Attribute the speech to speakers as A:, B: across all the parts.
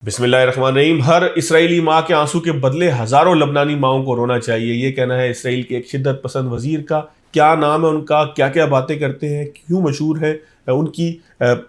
A: बिस्मिल्लाहिर्रहमानिर्रहीम। हर इसराइली माँ के आंसू के बदले हजारों लबनानी माओं को रोना चाहिए, ये कहना है इसराइल के एक शिद्दत पसंद वजीर का। क्या नाम है उनका, क्या क्या बातें करते हैं, क्यों मशहूर है उनकी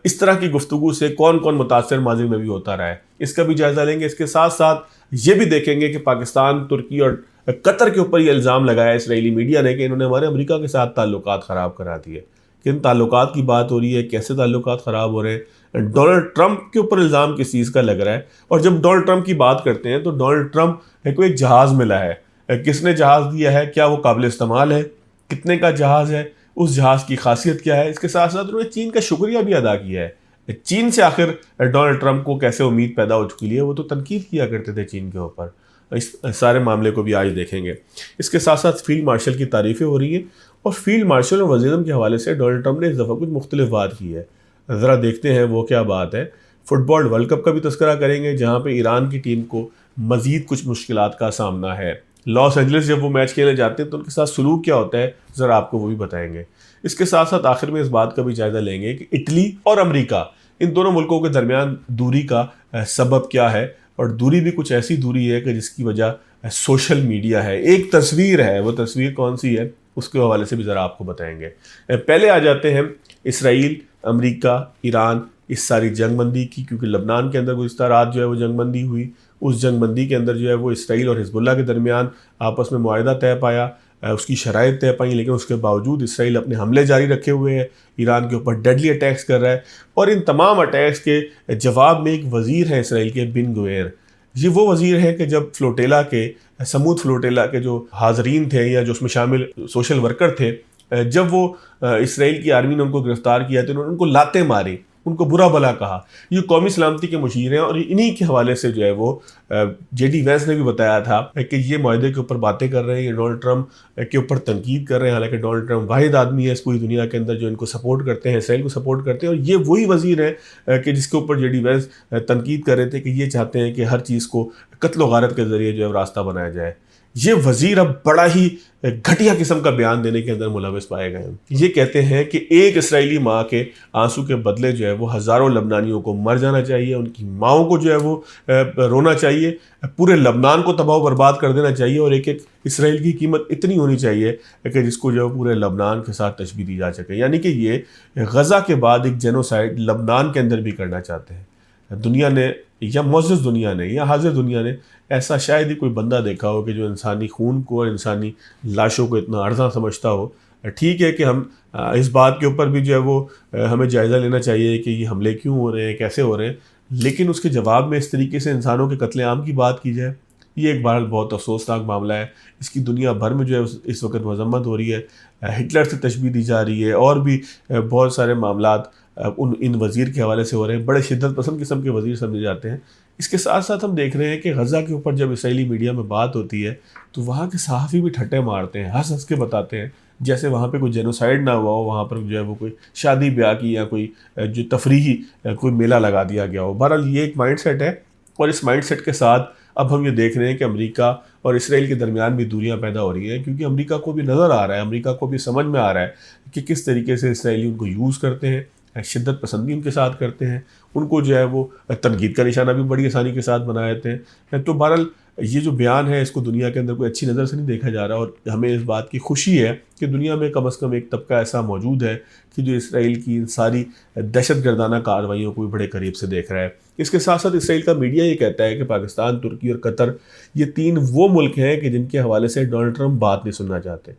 A: इस तरह की गुफ्तगू से कौन कौन मुतासर माजी में भी होता रहा है, इसका भी जायजा लेंगे। इसके साथ साथ ये भी देखेंगे कि पाकिस्तान, तुर्की और कतर के ऊपर ये इल्ज़ाम लगाया इसराइली मीडिया ने कि इन्होंने हमारे अमेरिका के साथ ताल्लुकात ख़राब करा दिए। किन ताल्लुकात की बात हो रही है, कैसे ताल्लुकात ख़राब हो रहे हैं, डोनाल्ड ट्रंप के ऊपर इल्ज़ाम किस चीज़ का लग रहा है। और जब डोनाल्ड ट्रंप की बात करते हैं तो डोनाल्ड ट्रंप को एक जहाज़ मिला है, किसने जहाज़ दिया है, क्या वो काबिल इस्तेमाल है, कितने का जहाज़ है, उस जहाज़ की खासियत क्या है। इसके साथ साथ उन्होंने चीन का शुक्रिया भी अदा किया है। चीन से आखिर डोनाल्ड ट्रंप को कैसे उम्मीद पैदा हो चुकी है, वो तो तनकीद किया करते थे चीन के ऊपर। इस सारे मामले को भी आज देखेंगे। इसके साथ साथ फील्ड मार्शल की तारीफ़ें हो रही हैं और फील्ड मार्शल और वज़ीर-ए-आज़म के हवाले से डोनाल्ड ट्रंप ने इस दफ़ा कुछ मुख्तलिफ बात की है। ज़रा देखते हैं वो क्या बात है। फुटबॉल वर्ल्ड कप का भी तज़किरा करेंगे, जहाँ पे ईरान की टीम को मज़ीद कुछ मुश्किलात का सामना है। लॉस एंजलिस जब वो मैच खेलने जाते हैं तो उनके साथ सलूक क्या होता है, ज़रा आपको वो भी बताएंगे। इसके साथ साथ आखिर में इस बात का भी जायज़ा लेंगे कि इटली और अमरीका, इन दोनों मुल्कों के दरमियान दूरी का सबब क्या है। और दूरी भी कुछ ऐसी दूरी है कि जिसकी वजह सोशल मीडिया है। एक तस्वीर है, वो तस्वीर कौन सी है उसके हवाले से भी ज़रा आपको बताएंगे। पहले आ जाते हैं इसराइल, अमेरिका, ईरान, इस सारी जंगबंदी की, क्योंकि लबनान के अंदर गुज़िश्ता रात जो है वो जंगबंदी हुई। उस जंगबंदी के अंदर जो है वो इसराइल और हिजबुल्लाह के दरमियान आपस में मुआहदा तय पाया, उसकी शराइत तय पाई, लेकिन उसके बावजूद इसराइल अपने हमले जारी रखे हुए है, ईरान के ऊपर डेडली अटैक्स कर रहा है। और इन तमाम अटैक्स के जवाब में एक वज़ीर है इसराइल के, बिन गुवेर। ये वो वज़ीर है कि जब फ्लोटेला के, समूद फ्लोटेला के जो हाजरीन थे या जो उसमें शामिल सोशल वर्कर थे, जब वो इसराइल की आर्मी ने उनको गिरफ्तार किया तो उन्होंने उनको लातें मारी, उनको बुरा भला कहा। ये कौमी सलामती के मुशीर हैं और इन्हीं के हवाले से जो है वो जेडी वैंस ने भी बताया था कि ये माहदे के ऊपर बातें कर रहे हैं, ये डोनाल्ड ट्रंप के ऊपर तनकीद कर रहे हैं। हालांकि डोनाल्ड ट्रंप वाहिद आदमी है इस पूरी दुनिया के अंदर जो इनको सपोर्ट करते हैं, इसराइल को सपोर्ट करते हैं। और ये वही वज़ीर है कि जिसके ऊपर जेडी वैंस तनकीद कर रहे थे कि ये चाहते हैं कि हर चीज़ को कत्ल गारत के ज़रिए जो है रास्ता बनाया जाए। ये वज़ीर अब बड़ा ही घटिया किस्म का बयान देने के अंदर मुलविस पाए गए हैं। ये कहते हैं कि एक इसराइली माँ के आंसू के बदले जो है वो हज़ारों लबनानियों को मर जाना चाहिए, उनकी माँओं को जो है वो रोना चाहिए, पूरे लबनान को तबाह बर्बाद कर देना चाहिए। और एक एक इसराइल की कीमत इतनी होनी चाहिए कि जिसको जो है पूरे लबनान के साथ तशबीह दी जा सके। यानी कि ये गज़ा के बाद एक जेनोसाइड लबनान के अंदर भी करना चाहते हैं। दुनिया ने, या मुअज़्ज़ज़ दुनिया ने, या हाज़िर दुनिया ने ऐसा शायद ही कोई बंदा देखा हो कि जो इंसानी खून को और इंसानी लाशों को इतना अर्जा समझता हो। ठीक है कि हम इस बात के ऊपर भी जो है वो हमें जायज़ा लेना चाहिए कि ये हमले क्यों हो रहे हैं, कैसे हो रहे हैं, लेकिन उसके जवाब में इस तरीके से इंसानों के कत्लेआम की बात की जाए, ये एक बार बहुत अफसोसनाक मामला है। इसकी दुनिया भर में जो है इस वक्त मजम्मत हो रही है, हिटलर से तशबीह दी जा रही है और भी बहुत सारे मामलात इन वज़ीर के हवाले से हो रहे हैं। बड़े शिद्दत पसंद किस्म के वज़ीर समझे जाते हैं। इसके साथ साथ हम देख रहे हैं कि गज़ा के ऊपर जब इसराइली मीडिया में बात होती है तो वहाँ के सहाफ़ी भी ठट्टे मारते हैं, हंस हंस के बताते हैं जैसे वहाँ पे कोई जेनोसाइड ना हुआ हो, वहाँ पर जो है वो कोई शादी ब्याह की या कोई जो तफरीही कोई मेला लगा दिया गया हो। बहरहाल ये एक माइंड सेट है और इस माइंड सेट के साथ अब हम ये देख रहे हैं कि अमेरिका और इसराइल के दरमियान भी दूरियां पैदा हो रही हैं, क्योंकि अमेरिका को भी नज़र आ रहा है, अमेरिका को भी समझ में आ रहा है कि किस तरीके से इसराइली उनको यूज़ करते हैं, शिद्दत पसंदी उनके साथ करते हैं, उनको जो है वो तनकीद का निशाना भी बड़ी आसानी के साथ बना देते हैं। तो बहरहाल ये जो बयान है इसको दुनिया के अंदर कोई अच्छी नज़र से नहीं देखा जा रहा और हमें इस बात की खुशी है कि दुनिया में कम से कम एक तबका ऐसा मौजूद है कि जो इसराइल की इन सारी दहशतगर्दाना कार्रवाइयों को भी बड़े करीब से देख रहा है। इसके साथ साथ इसराइल का मीडिया ये कहता है कि पाकिस्तान, तुर्की और कतर, ये तीन वो मुल्क हैं कि जिनके हवाले से डोनाल्ड ट्रंप बात नहीं सुनना चाहते।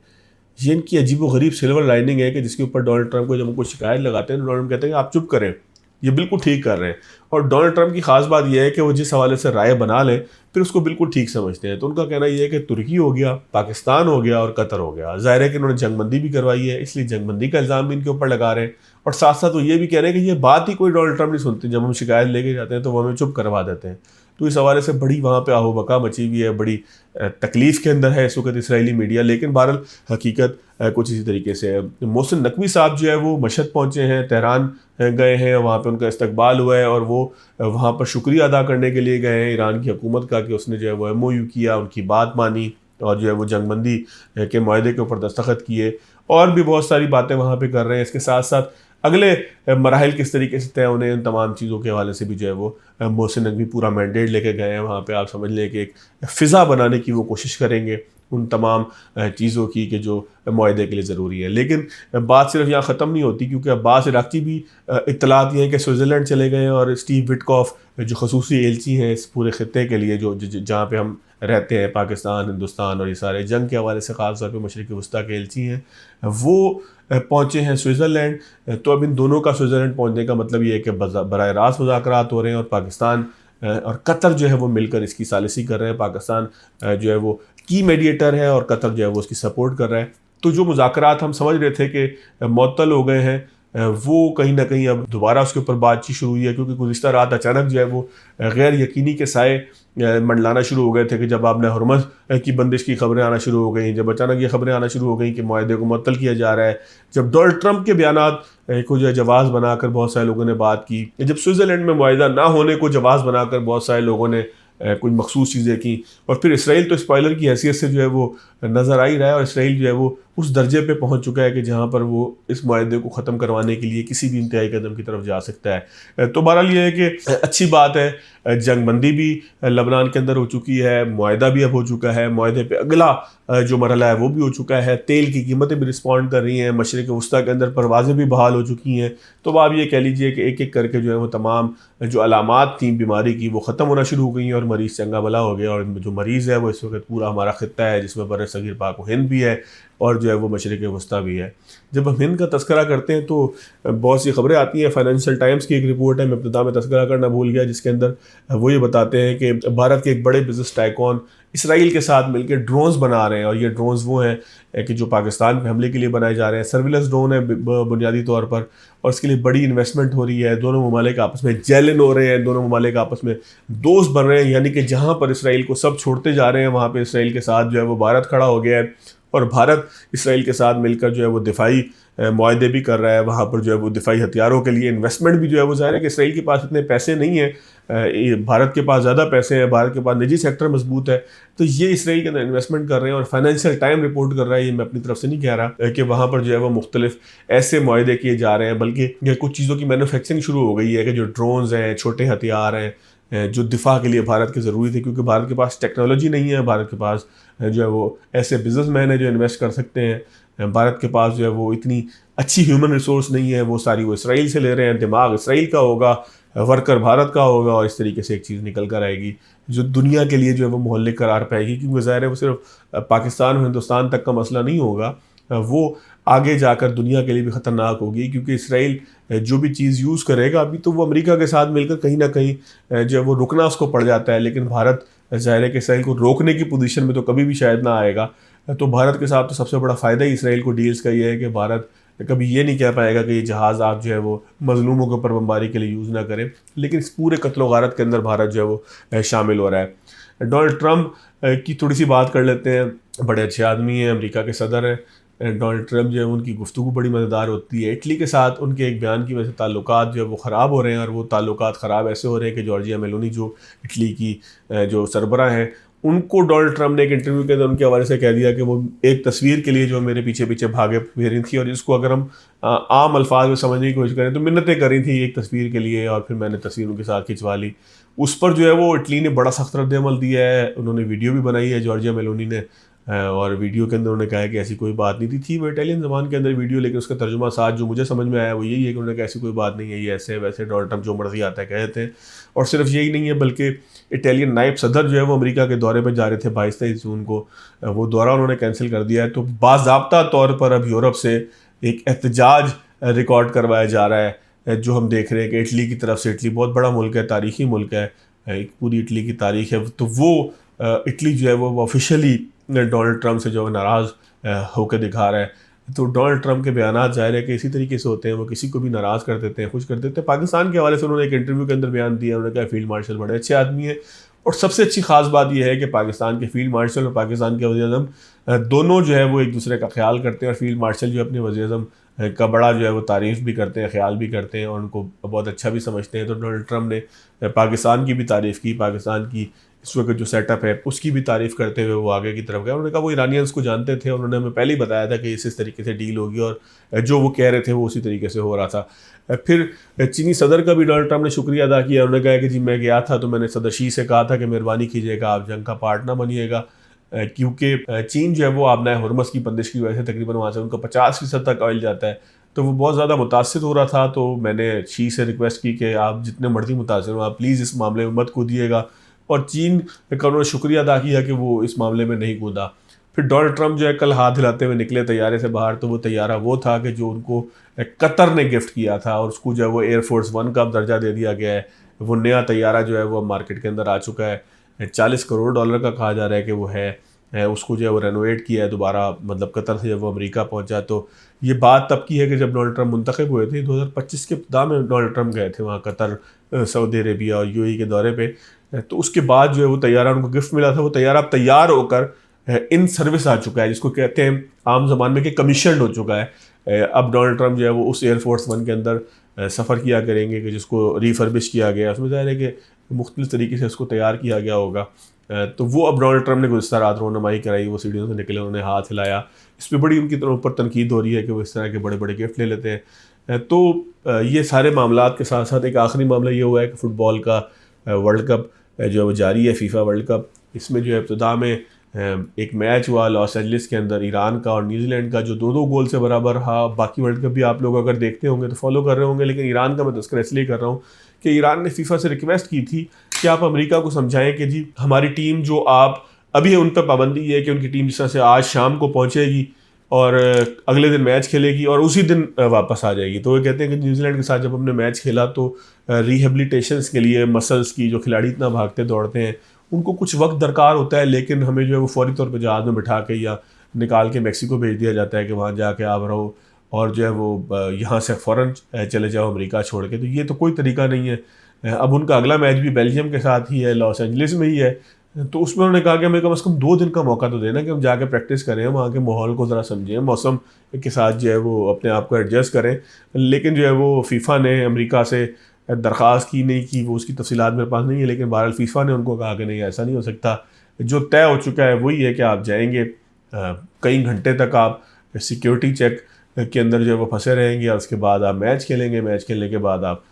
A: ये इनकी अजीब व गरीब सिल्वर लाइनिंग है कि जिसके ऊपर डोनाल्ड ट्रंप को जब उनको शिकायत लगाते हैं तो डोनाल्ड ट्रंप कहते हैं कि आप चुप करें, ये बिल्कुल ठीक कर रहे हैं। और डोनाल्ड ट्रंप की खास बात यह है कि वो जिस हवाले से राय बना लें फिर उसको बिल्कुल ठीक समझते हैं। तो उनका कहना यह है कि तुर्की हो गया, पाकिस्तान हो गया और कतर हो गया। ज़ाहिर है कि उन्होंने जंगबंदी भी करवाई है, इसलिए जंगबंदी का इल्ज़ाम भी इनके ऊपर लगा रहे हैं। और साथ साथ वो ये भी कह रहे हैं कि ये बात ही कोई डोनाल्ड ट्रंप नहीं सुनते, जब हम शिकायत लेके जाते हैं तो वो हमें चुप करवा देते हैं। तो इस हवाले से बड़ी वहाँ पे आहो बका मची हुई है, बड़ी तकलीफ़ के अंदर है इस वक्त इसराइली मीडिया। लेकिन बहरहाल हकीकत कुछ इसी तरीके से है। मोहसिन नकवी साहब जो है वो मशहद पहुँचे हैं, तेहरान गए हैं, वहाँ पे उनका इस्तकबाल हुआ है और वो वहाँ पर शुक्रिया अदा करने के लिए गए हैं ईरान की हुकूमत का कि उसने जो है वो MOU किया, उनकी बात मानी और जो है वो जंगबंदी के मुआहदे के ऊपर दस्तखत किए और भी बहुत सारी बातें वहाँ पे कर रहे हैं। इसके साथ साथ अगले मराहल किस तरीके से तय होने, उन तमाम चीज़ों के हवाले से भी जो है वो मोहसिन नकवी पूरा मैंडेट लेके गए हैं वहाँ पे। आप समझ लें कि एक फ़िज़ा बनाने की वो कोशिश करेंगे उन तमाम चीज़ों की कि जो मुआहदे के लिए ज़रूरी है। लेकिन बात सिर्फ यहाँ ख़त्म नहीं होती, क्योंकि अब्बास इराक़ची भी इत्तलात ये हैं कि स्विट्ज़रलैंड चले गए हैं और स्टीव विटकॉफ़ जो खसूसी एलची हैं इस पूरे ख़ित्ते के लिए, जो जहाँ पे हम रहते हैं, पाकिस्तान, हिंदुस्तान और ये सारे जंग के हवाले से ख़ास तौर पे मशरिक़ वस्ता के एलची हैं, वो पहुँचे हैं स्विट्ज़रलैंड। तो अब इन दोनों का स्विट्ज़रलैंड पहुँचने का मतलब ये है कि बराह रास्त मुज़ाकरात हो रहे हैं और पाकिस्तान और कतर जो है वो मिलकर इसकी सालिसी कर रहे हैं। पाकिस्तान जो है वो की मीडिएटर है और कतर जो है वो उसकी सपोर्ट कर रहा है। तो जो मुज़ाकरात हम समझ रहे थे कि मुअत्तल हो गए हैं, वो कहीं ना कहीं अब दोबारा उसके ऊपर बातचीत शुरू हुई है, क्योंकि गुज़िश्ता रात अचानक जो है वो गैर यकीनी के साए मंडलाना शुरू हो गए थे कि जब आपने हुर्मुज़ की बंदिश की खबरें आना शुरू हो गई, जब अचानक ये खबरें आना शुरू हो गई कि मुआहदे को मुअत्तल किया जा रहा है, जब डोनाल्ड ट्रंप के बयानात को जो है जवाज़ बनाकर बहुत सारे लोगों ने बात की, जब स्विट्ज़रलैंड में मुआहदा ना होने को जवाज़ बनाकर बहुत सारे लोगों ने कुछ मखसूस चीज़ें की, और फिर इसराइल तो स्पॉइलर की हैसियत से जो है वो नज़र आ ही रहा है, और इसराइल जो है वो उस दर्जे पे पहुंच चुका है कि जहां पर वो इस मुआहदे को ख़त्म करवाने के लिए किसी भी इंतहाई कदम की तरफ जा सकता है। तो बहरहाल ये है कि अच्छी बात है, जंगबंदी भी लबनान के अंदर हो चुकी है, मुआहदा भी अब हो चुका है, मुआहदे पे अगला जो मरहला है वो भी हो चुका है, तेल की कीमतें भी रिस्पॉन्ड कर रही हैं, मशरिक़ वस्ता के अंदर परवाज़ें भी बहाल हो चुकी हैं। तो अब आप ये कह लीजिए कि एक एक करके जो है वो तमाम जो अलामात थी बीमारी की वो ख़त्म होना शुरू हो गई हैं और मरीज़ चंगा भला हो गया। और जो मरीज़ है वो इस वक्त पूरा हमारा ख़ित्ता है, जिसमें बर सगीर पाक व हिंद भी है और जो है वो मशरिक़ वस्ता भी है। जब हम हिंद का तस्करा करते हैं तो बहुत सी खबरें आती हैं। फाइनेंशियल टाइम्स की एक रिपोर्ट है, मैं इब्तिदा में तस्करा करना भूल गया, जिसके अंदर वो ये बताते हैं कि भारत के एक बड़े बिजनेस टाइकॉन इसराइल के साथ मिलकर ड्रोन्स बना रहे हैं, और ये ड्रोन्स वो हैं कि जो पाकिस्तान पे हमले के लिए बनाए जा रहे हैं। सर्विलेंस ड्रोन है बुनियादी तौर पर, और इसके लिए बड़ी इन्वेस्टमेंट हो रही है। दोनों ममालिक आपस में जेलन हो रहे हैं, दोनों ममालिक आपस में दोस्त बन रहे हैं, यानी कि जहाँ पर इसराइल को सब छोड़ते जा रहे हैं वहाँ पर इसराइल के साथ जो है वो भारत खड़ा हो गया है, और भारत इसराइल के साथ मिलकर जो है वो दिफाई मुआहदे भी कर रहा है। वहाँ पर जो है वो दिफाई हथियारों के लिए इन्वेस्टमेंट भी जो है वो ज़ाहिर है कि इसराइल के पास इतने पैसे नहीं हैं, भारत के पास ज़्यादा पैसे हैं, भारत के पास निजी सेक्टर मजबूत है, तो ये इसराइल के अंदर इन्वेस्टमेंट कर रहे हैं। और फाइनेंशियल टाइम रिपोर्ट कर रहा है, ये मैं अपनी तरफ से नहीं कह रहा, कि वहाँ पर जो है वो मुख्तलिफ ऐसे मुआहदे किए जा रहे हैं, बल्कि कुछ चीज़ों की मैन्युफैक्चरिंग शुरू हो गई है कि जो ड्रोन्स हैं, छोटे हथियार हैं, जो दिफा के लिए भारत के ज़रूरी थे, क्योंकि भारत के पास टेक्नोलॉजी नहीं है, भारत के पास जो है वो ऐसे बिजनेसमैन हैं जो इन्वेस्ट कर सकते हैं, भारत के पास जो है वो इतनी अच्छी ह्यूमन रिसोर्स नहीं है, वो सारी वो इसराइल से ले रहे हैं, दिमाग इसराइल का होगा, वर्कर भारत का होगा, और इस तरीके से एक चीज़ निकल कर आएगी जो दुनिया के लिए जो है वो मोहल्ले करार पाएगी। क्योंकि ज़ाहिर है वो सिर्फ पाकिस्तान और हिंदुस्तान तक का मसला नहीं होगा, वो आगे जाकर दुनिया के लिए भी ख़तरनाक होगी, क्योंकि इसराइल जो भी चीज़ यूज़ करेगा, अभी तो वो अमेरिका के साथ मिलकर कहीं ना कहीं जो है वो रुकना उसको पड़ जाता है, लेकिन भारत ज़ाहिर है कि इसराइल को रोकने की पोजीशन में तो कभी भी शायद ना आएगा। तो भारत के साथ तो सबसे बड़ा फ़ायदा ही इसराइल को डील्स का ये है कि भारत कभी ये नहीं कह पाएगा कि ये जहाज़ आप जो है वो मजलूमों के ऊपर बमबारी के लिए यूज़ ना करें, लेकिन इस पूरे कत्ल गारत के अंदर भारत जो है वो शामिल हो रहा है। डोनाल्ड ट्रंप की थोड़ी सी बात कर लेते हैं। बड़े अच्छे आदमी हैं, अमेरिका के सदर हैं डोनाल्ड ट्रंप, जो है उनकी गुफ्तगू बड़ी मज़ेदार होती है। इटली के साथ उनके एक बयान की वजह से ताल्लुकात जो है वो ख़राब हो रहे हैं, और वो ताल्लुकात ख़राब ऐसे हो रहे हैं कि जॉर्जिया मेलोनी जो इटली की जो सरबराह हैं, उनको डोनाल्ड ट्रंप ने एक इंटरव्यू के अंदर उनके हवाले से कह दिया कि वो एक तस्वीर के लिए जो मेरे पीछे पीछे भागे फिर थी, और इसको अगर हम आम अल्फाज में समझने की कोशिश करें तो मिन्नतें करी थी एक तस्वीर के लिए, और फिर मैंने तस्वीर उनके साथ खिंचवा ली। उस पर जो है वो इटली ने बड़ा सख्त रद्द-ए-अमल दिया है, उन्होंने वीडियो भी बनाई है जॉर्जिया मेलोनी ने, और वीडियो के अंदर उन्होंने कहा है कि ऐसी कोई बात नहीं थी वो इटालियन ज़बान के अंदर वीडियो, लेकिन उसका तर्जुमा साथ जो मुझे समझ में आया वो यही है कि उन्होंने कहा ऐसी कोई बात नहीं है, ये ऐसे वैसे डोनाल्ड ट्रंप जो मर्जी आता है कहते हैं। और सिर्फ यही नहीं है, बल्कि इटालियन नायब सदर जो है वो अमेरिका के दौरे पर जा रहे थे 22-23 जून को, वो दौरा उन्होंने कैंसिल कर दिया है। तो बाज़ाब्ता तौर पर अब यूरोप से एक एहतजाज रिकॉर्ड करवाया जा रहा है, जो हम देख रहे हैं कि इटली की तरफ से। इटली बहुत बड़ा मुल्क है, तारीखी मुल्क है, एक पूरी इटली की तारीख है, तो वो इटली जो है वो ऑफिशियली डोनाल्ड ट्रंप से जो नाराज़ होकर दिखा रहा है। तो डोनाल्ड ट्रंप के बयान ज़ाहिर है कि इसी तरीके से होते हैं, वो किसी को भी नाराज़ कर देते हैं, खुश कर देते हैं। पाकिस्तान के हवाले से उन्होंने एक इंटरव्यू के अंदर बयान दिया, उन्होंने कहा फील्ड मार्शल बड़े अच्छे आदमी हैं, और सबसे अच्छी खास बात यह है कि पाकिस्तान के फील्ड मार्शल और पाकिस्तान के वज़ीर-ए-आज़म दोनों जो है वो एक दूसरे का ख्याल करते हैं, और फील्ड मार्शल जो अपने वज़ीर-ए-आज़म का बड़ा जो है वो तारीफ़ भी करते हैं, ख्याल भी करते हैं, और उनको बहुत अच्छा भी समझते हैं। तो डोनाल्ड ट्रंप ने पाकिस्तान की भी तारीफ़ की, पाकिस्तान की इस वक्त जो सेटअप है उसकी भी तारीफ करते हुए वो आगे की तरफ गए। उन्होंने कहा वो ईरानियंस को जानते थे, उन्होंने हमें पहले ही बताया था कि इस तरीके से डील होगी और जो वो कह रहे थे वो उसी तरीके से हो रहा था। फिर चीनी सदर का भी डोनाल्ड ट्रंप ने शुक्रिया अदा किया। उन्होंने कहा कि जी मैं गया था तो मैंने सदर शी से कहा था कि मेहरबानी कीजिएगा आप जंग का पार्ट ना बनिएगा, क्योंकि चीन जो है वो आपना हुरमस की बंदिश की वजह से तकरीबन वहाँ से उनका 50% तक ऑयल जाता है, तो वो बहुत ज़्यादा मुतासिर हो रहा था। तो मैंने शी से रिक्वेस्ट की कि आप जितने मर्जी मुतासिर हो आप प्लीज़ इस मामले में मत कूदिएगा, और चीन का उन्होंने शुक्रिया अदा किया कि वो इस मामले में नहीं कूदा। फिर डोनाल्ड ट्रंप जो है कल हाथ हिलाते हुए निकले तैयारे से बाहर, तो वो तैयारा वो था कि जो उनको कतर ने गिफ्ट किया था, और उसको जो है वो एयरफोर्स 1 का दर्जा दे दिया गया है। वो नया तैयारा जो है वो मार्केट के अंदर आ चुका है, $40 करोड़ का कहा जा रहा है कि वो है। उसको जो है वो रेनोवेट किया है दोबारा, मतलब कतर से जब वो अमेरिका पहुंचा। तो ये बात तब की है कि जब डोनाल्ड ट्रंप मुंतखब हुए थे 2025 के इब्तिदा में डोनाल्ड ट्रंप गए थे वहाँ कतर, सऊदी अरेबिया और यूएई के दौरे पे। तो उसके बाद जो है वो तैयारा उनको गिफ्ट मिला था, वो तैयारा अब तैयार होकर इन सर्विस आ चुका है, जिसको कहते हैं आम जबान में कि कमीशन हो चुका है। अब डोनाल्ड ट्रंप जो है वो उस एयरफोर्स 1 के अंदर सफ़र किया करेंगे कि जिसको रिफर्बिश किया गया, उसमें ज़ाहिर है कि मुख्तलिफ तरीके से उसको तैयार किया गया होगा। तो वो अब डोनाल्ड ट्रंप ने गुज़श्ता रात रोनामाई कराई, वो सीढ़ियों से निकले, उन्होंने हाथ हिलाया। इस पर बड़ी उनकी तरफ ऊपर तनकीद हो रही है कि वो इस तरह के बड़े बड़े गिफ्ट ले लेते हैं। तो ये सारे मामलात के साथ साथ एक आखिरी मामला ये हुआ है कि फ़ुटबॉल का वर्ल्ड कप जो है वो जारी है, फीफा वर्ल्ड कप। इसमें जो है इब्तिदा में एक मैच हुआ लॉस एंजलिस के अंदर, ईरान का और न्यूजीलैंड का, जो 2-2 गोल से बराबर रहा। बाकी वर्ल्ड कप भी आप लोग अगर देखते होंगे तो फॉलो कर रहे होंगे, लेकिन ईरान का मैं तज़किरा इसलिए कर रहा हूँ कि ईरान ने फीफा से रिक्वेस्ट की थी कि आप अमेरिका को समझाएं कि जी हमारी टीम जो आप अभी उन पर पाबंदी है कि उनकी टीम जिस तरह से आज शाम को पहुँचेगी और अगले दिन मैच खेलेगी और उसी दिन वापस आ जाएगी। तो वो कहते हैं कि न्यूजीलैंड के साथ जब हमने मैच खेला तो रिहेबिलिटेशंस के लिए मसल्स की, जो खिलाड़ी इतना भागते दौड़ते हैं उनको कुछ वक्त दरकार होता है, लेकिन हमें जो है वो फौरी तौर पे जहाज़ में बिठा के या निकाल के मेक्सिको भेज दिया जाता है कि वहाँ जाके आप रहो, और जो है वो यहाँ से फ़ौरन चले जाओ अमेरिका छोड़ के। तो ये तो कोई तरीका नहीं है। अब उनका अगला मैच भी बेल्जियम के साथ ही है, लॉस एंजलिस में ही है। तो उसमें उन्होंने कहा कि हमें कम से कम 2 दिन का मौका तो देना कि हम जाके प्रैक्टिस करें, वहाँ के माहौल को ज़रा समझें, मौसम के साथ जो है वो अपने आप को एडजस्ट करें। लेकिन जो है वो फ़ीफ़ा ने अमेरिका से दरख्वास्त की नहीं की, वो उसकी तफसीलात मेरे पास नहीं है, लेकिन बहरहाल फ़ीफ़ा ने उनको कहा कि नहीं ऐसा नहीं हो सकता। जो तय हो चुका है वही है कि आप जाएंगे, कई घंटे तक आप सिक्योरिटी चेक के अंदर जो है वो फंसे रहेंगे, और उसके बाद आप मैच खेलेंगे, मैच खेलने के बाद आप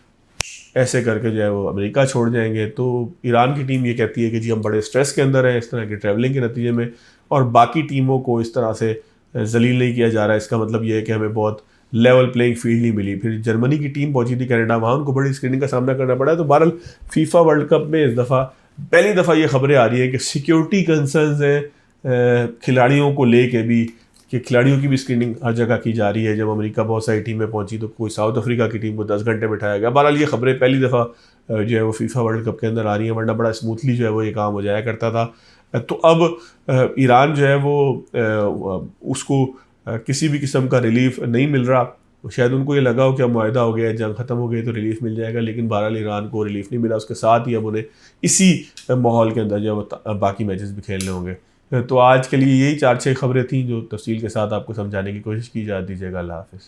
A: ऐसे करके जो है वो अमेरिका छोड़ जाएंगे। तो ईरान की टीम ये कहती है कि जी हम बड़े स्ट्रेस के अंदर हैं इस तरह की ट्रैवलिंग के नतीजे में, और बाकी टीमों को इस तरह से जलील नहीं किया जा रहा है। इसका मतलब ये है कि हमें बहुत लेवल प्लेइंग फील्ड नहीं मिली। फिर जर्मनी की टीम पहुंची थी कनाडा, वहाँ उनको बड़ी स्क्रीनिंग का सामना करना पड़ा है। तो बहरहाल फीफा वर्ल्ड कप में इस दफ़ा पहली दफ़ा ये खबरें आ रही है कि सिक्योरिटी कंसर्न्स हैं खिलाड़ियों को ले के भी, कि खिलाड़ियों की भी स्क्रीनिंग हर जगह की जा रही है। जब अमेरिका बहुत सारी टीमें पहुंची तो कोई साउथ अफ्रीका की टीम को 10 घंटे बिठाया गया। बहरहाल ये खबरें पहली दफ़ा जो है वो फीफा वर्ल्ड कप के अंदर आ रही हैं, वरना बड़ा स्मूथली जो है वो ये काम हो जाया करता था। तो अब ईरान जो है वो उसको किसी भी किस्म का रिलीफ नहीं मिल रहा। शायद उनको ये लगा हो कि अब मुआहदा हो गया, जंग ख़त्म हो गई तो रिलीफ मिल जाएगा, लेकिन बहरहाल ईरान को रिलीफ नहीं मिला। उसके साथ ही अब उन्हें इसी माहौल के अंदर जो है वो बाकी मैचेस भी खेलने होंगे। तो आज के लिए यही 4-6 खबरें थी जो तफसील के साथ आपको समझाने की कोशिश की। जा दीजिएगा। अल्लाह हाफ़िज़।